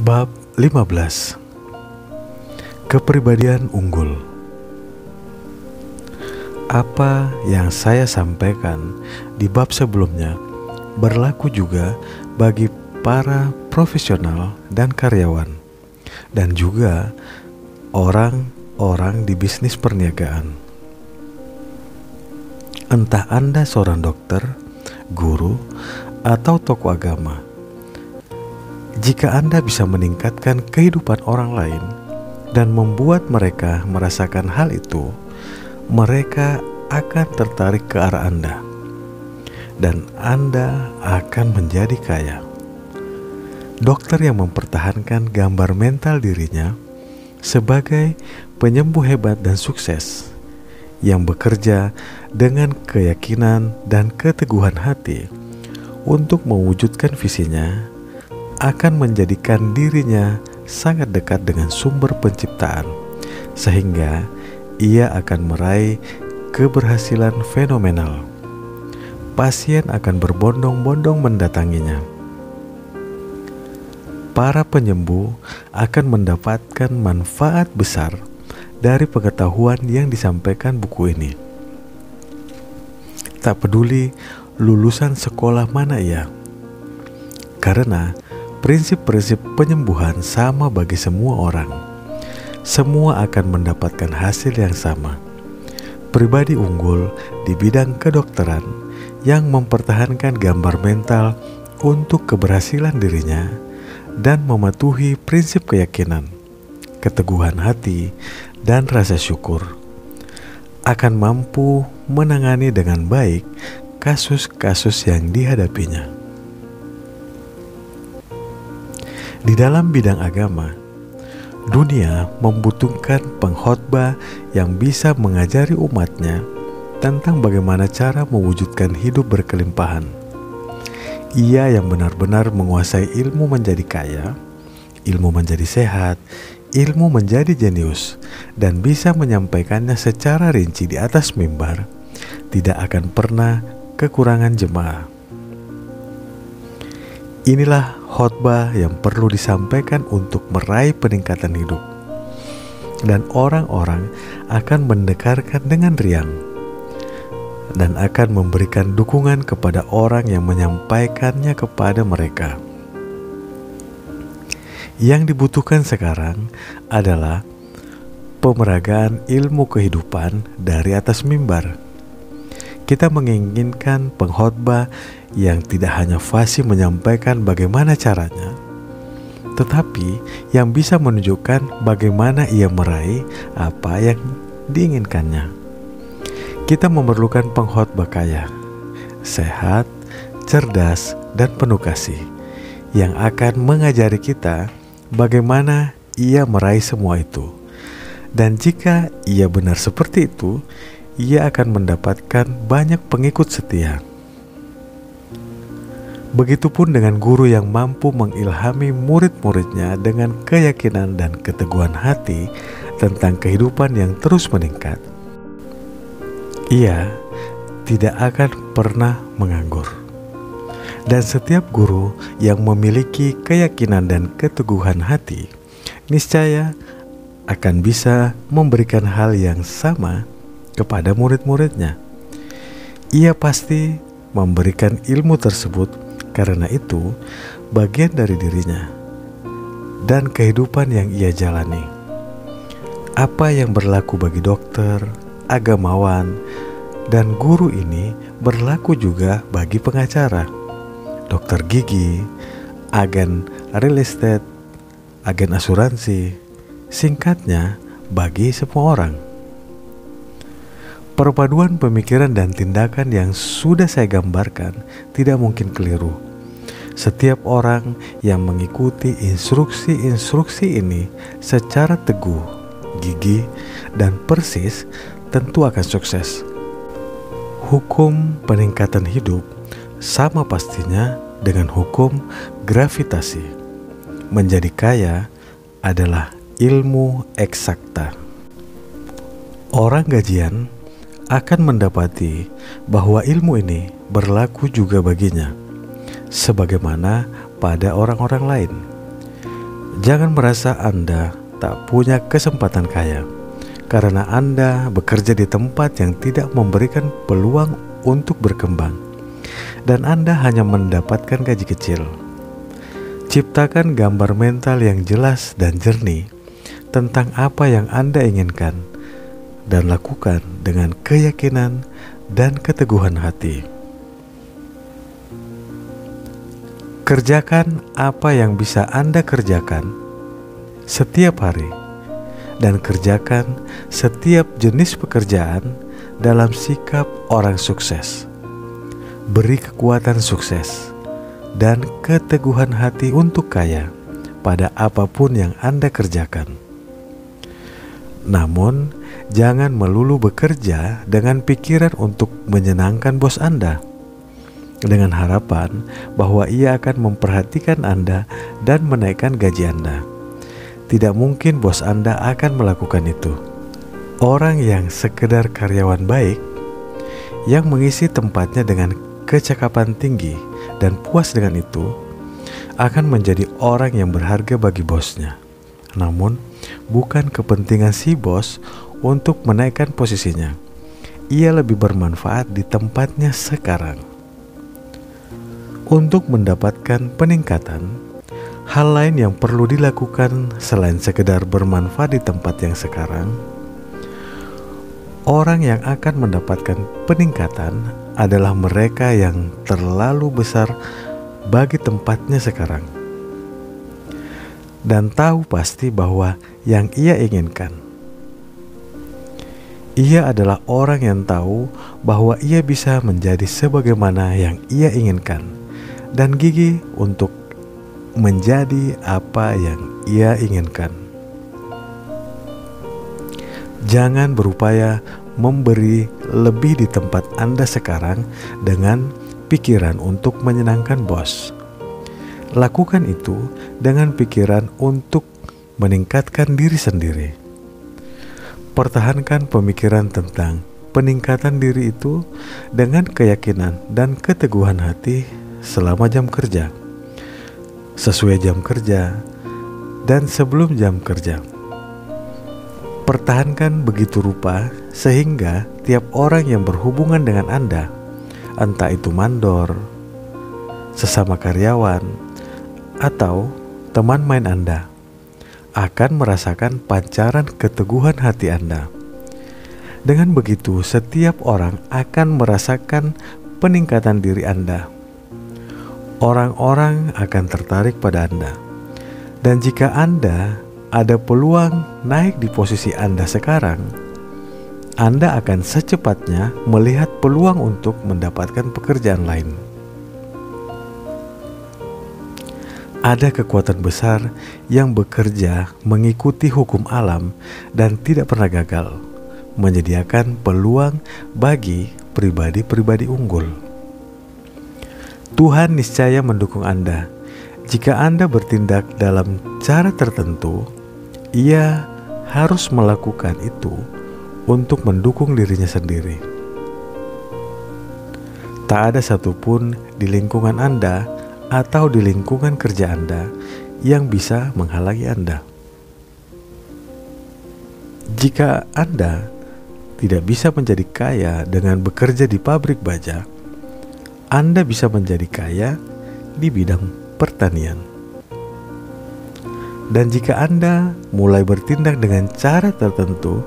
Bab 15. Kepribadian unggul. Apa yang saya sampaikan di bab sebelumnya berlaku juga bagi para profesional dan karyawan, dan juga orang-orang di bisnis perniagaan. Entah Anda seorang dokter, guru, atau tokoh agama, jika Anda bisa meningkatkan kehidupan orang lain dan membuat mereka merasakan hal itu, mereka akan tertarik ke arah Anda, dan Anda akan menjadi kaya. Dokter yang mempertahankan gambar mental dirinya sebagai penyembuh hebat dan sukses, yang bekerja dengan keyakinan dan keteguhan hati untuk mewujudkan visinya, akan menjadikan dirinya sangat dekat dengan sumber penciptaan, sehingga ia akan meraih keberhasilan fenomenal. Pasien akan berbondong-bondong mendatanginya. Para penyembuh akan mendapatkan manfaat besar dari pengetahuan yang disampaikan buku ini. Tak peduli lulusan sekolah mana ia, karena prinsip-prinsip penyembuhan sama bagi semua orang. Semua akan mendapatkan hasil yang sama. Pribadi unggul di bidang kedokteran yang mempertahankan gambar mental untuk keberhasilan dirinya dan mematuhi prinsip keyakinan, keteguhan hati, dan rasa syukur, akan mampu menangani dengan baik kasus-kasus yang dihadapinya. Di dalam bidang agama, dunia membutuhkan pengkhotbah yang bisa mengajari umatnya tentang bagaimana cara mewujudkan hidup berkelimpahan. Ia yang benar-benar menguasai ilmu menjadi kaya, ilmu menjadi sehat, ilmu menjadi jenius, dan bisa menyampaikannya secara rinci di atas mimbar, tidak akan pernah kekurangan jemaah. Inilah khotbah yang perlu disampaikan untuk meraih peningkatan hidup, dan orang-orang akan mendengarkan dengan riang dan akan memberikan dukungan kepada orang yang menyampaikannya kepada mereka. Yang dibutuhkan sekarang adalah pemeragaan ilmu kehidupan dari atas mimbar. Kita menginginkan pengkhotbah yang tidak hanya fasih menyampaikan bagaimana caranya, tetapi yang bisa menunjukkan bagaimana ia meraih apa yang diinginkannya. Kita memerlukan pengkhotbah kaya, sehat, cerdas, dan penuh kasih, yang akan mengajari kita bagaimana ia meraih semua itu. Dan jika ia benar seperti itu, ia akan mendapatkan banyak pengikut setia. Begitupun dengan guru yang mampu mengilhami murid-muridnya dengan keyakinan dan keteguhan hati tentang kehidupan yang terus meningkat. Ia tidak akan pernah menganggur. Dan setiap guru yang memiliki keyakinan dan keteguhan hati, niscaya akan bisa memberikan hal yang sama kepada murid-muridnya. Ia pasti memberikan ilmu tersebut karena itu bagian dari dirinya dan kehidupan yang ia jalani. Apa yang berlaku bagi dokter, agamawan, dan guru ini berlaku juga bagi pengacara, dokter gigi, agen real estate, agen asuransi, singkatnya bagi semua orang. Perpaduan pemikiran dan tindakan yang sudah saya gambarkan tidak mungkin keliru. Setiap orang yang mengikuti instruksi-instruksi ini secara teguh, gigih, dan persis tentu akan sukses. Hukum peningkatan hidup sama pastinya dengan hukum gravitasi. Menjadi kaya adalah ilmu eksakta. Orang gajian akan mendapati bahwa ilmu ini berlaku juga baginya, sebagaimana pada orang-orang lain. Jangan merasa Anda tak punya kesempatan kaya karena Anda bekerja di tempat yang tidak memberikan peluang untuk berkembang dan Anda hanya mendapatkan gaji kecil. Ciptakan gambar mental yang jelas dan jernih tentang apa yang Anda inginkan dan lakukan dengan keyakinan dan keteguhan hati. Kerjakan apa yang bisa Anda kerjakan setiap hari dan kerjakan setiap jenis pekerjaan dalam sikap orang sukses. Beri kekuatan sukses dan keteguhan hati untuk kaya pada apapun yang Anda kerjakan. Namun, jangan melulu bekerja dengan pikiran untuk menyenangkan bos Anda, dengan harapan bahwa ia akan memperhatikan Anda dan menaikkan gaji Anda. Tidak mungkin bos Anda akan melakukan itu. Orang yang sekedar karyawan baik, yang mengisi tempatnya dengan kecakapan tinggi dan puas dengan itu, akan menjadi orang yang berharga bagi bosnya. Namun, bukan kepentingan si bos untuk menaikkan posisinya. Ia lebih bermanfaat di tempatnya sekarang. Untuk mendapatkan peningkatan, hal lain yang perlu dilakukan selain sekedar bermanfaat di tempat yang sekarang. Orang yang akan mendapatkan peningkatan adalah mereka yang terlalu besar bagi tempatnya sekarang dan tahu pasti bahwa yang ia inginkan. Ia adalah orang yang tahu bahwa ia bisa menjadi sebagaimana yang ia inginkan dan gigih untuk menjadi apa yang ia inginkan. Jangan berupaya memberi lebih di tempat Anda sekarang dengan pikiran untuk menyenangkan bos. Lakukan itu dengan pikiran untuk meningkatkan diri sendiri. Pertahankan pemikiran tentang peningkatan diri itu dengan keyakinan dan keteguhan hati selama jam kerja, sesuai jam kerja, dan sebelum jam kerja. Pertahankan begitu rupa sehingga tiap orang yang berhubungan dengan Anda, entah itu mandor, sesama karyawan, atau teman main Anda, akan merasakan pancaran keteguhan hati Anda. Dengan begitu, setiap orang akan merasakan peningkatan diri Anda. Orang-orang akan tertarik pada Anda. Dan jika Anda ada peluang naik di posisi Anda sekarang, Anda akan secepatnya melihat peluang untuk mendapatkan pekerjaan lain. Ada kekuatan besar yang bekerja mengikuti hukum alam dan tidak pernah gagal, menyediakan peluang bagi pribadi-pribadi unggul. Tuhan niscaya mendukung Anda. Jika Anda bertindak dalam cara tertentu, Ia harus melakukan itu untuk mendukung dirinya sendiri. Tak ada satupun di lingkungan Anda atau di lingkungan kerja Anda yang bisa menghalangi Anda. Jika Anda tidak bisa menjadi kaya dengan bekerja di pabrik baja, Anda bisa menjadi kaya di bidang pertanian. Dan jika Anda mulai bertindak dengan cara tertentu,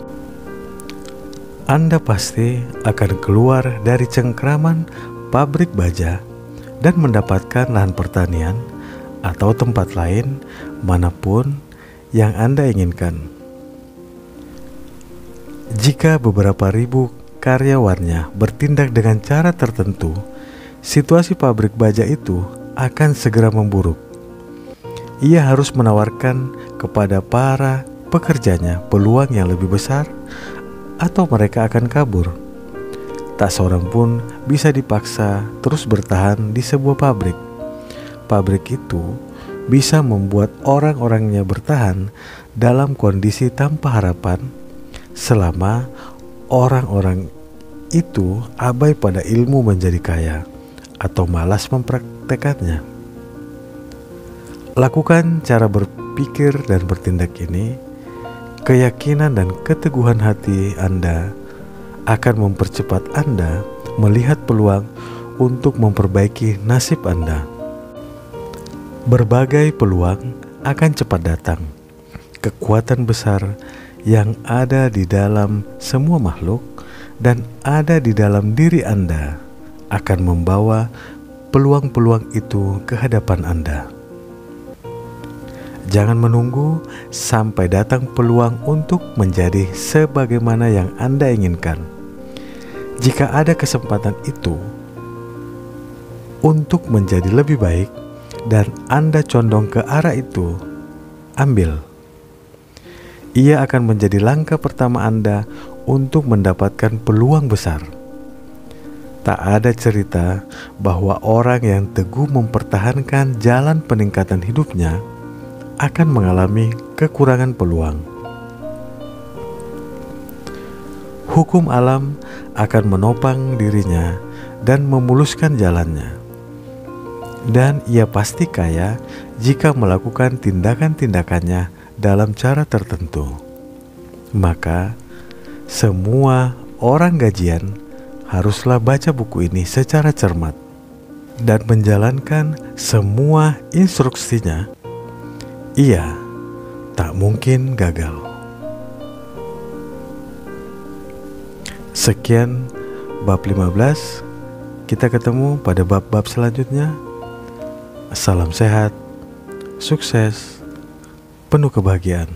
Anda pasti akan keluar dari cengkraman pabrik baja dan mendapatkan lahan pertanian atau tempat lain manapun yang Anda inginkan. Jika beberapa ribu karyawannya bertindak dengan cara tertentu, situasi pabrik baja itu akan segera memburuk. Ia harus menawarkan kepada para pekerjanya peluang yang lebih besar atau mereka akan kabur. Tak seorang pun bisa dipaksa terus bertahan di sebuah pabrik. Pabrik itu bisa membuat orang-orangnya bertahan dalam kondisi tanpa harapan selama orang-orang itu abai pada ilmu menjadi kaya atau malas mempraktekannya. Lakukan cara berpikir dan bertindak ini, keyakinan dan keteguhan hati Anda akan mempercepat Anda melihat peluang untuk memperbaiki nasib Anda. Berbagai peluang akan cepat datang. Kekuatan besar yang ada di dalam semua makhluk dan ada di dalam diri Anda akan membawa peluang-peluang itu ke hadapan Anda. Jangan menunggu sampai datang peluang untuk menjadi sebagaimana yang Anda inginkan. Jika ada kesempatan itu untuk menjadi lebih baik dan Anda condong ke arah itu, ambil. Ia akan menjadi langkah pertama Anda untuk mendapatkan peluang besar. Tak ada cerita bahwa orang yang teguh mempertahankan jalan peningkatan hidupnya akan mengalami kekurangan peluang. Hukum alam akan menopang dirinya dan memuluskan jalannya. Dan ia pasti kaya jika melakukan tindakan-tindakannya dalam cara tertentu. Maka semua orang gajian haruslah baca buku ini secara cermat dan menjalankan semua instruksinya. Ia tak mungkin gagal. Sekian bab 15. Kita ketemu pada bab-bab selanjutnya. Salam sehat, sukses, penuh kebahagiaan.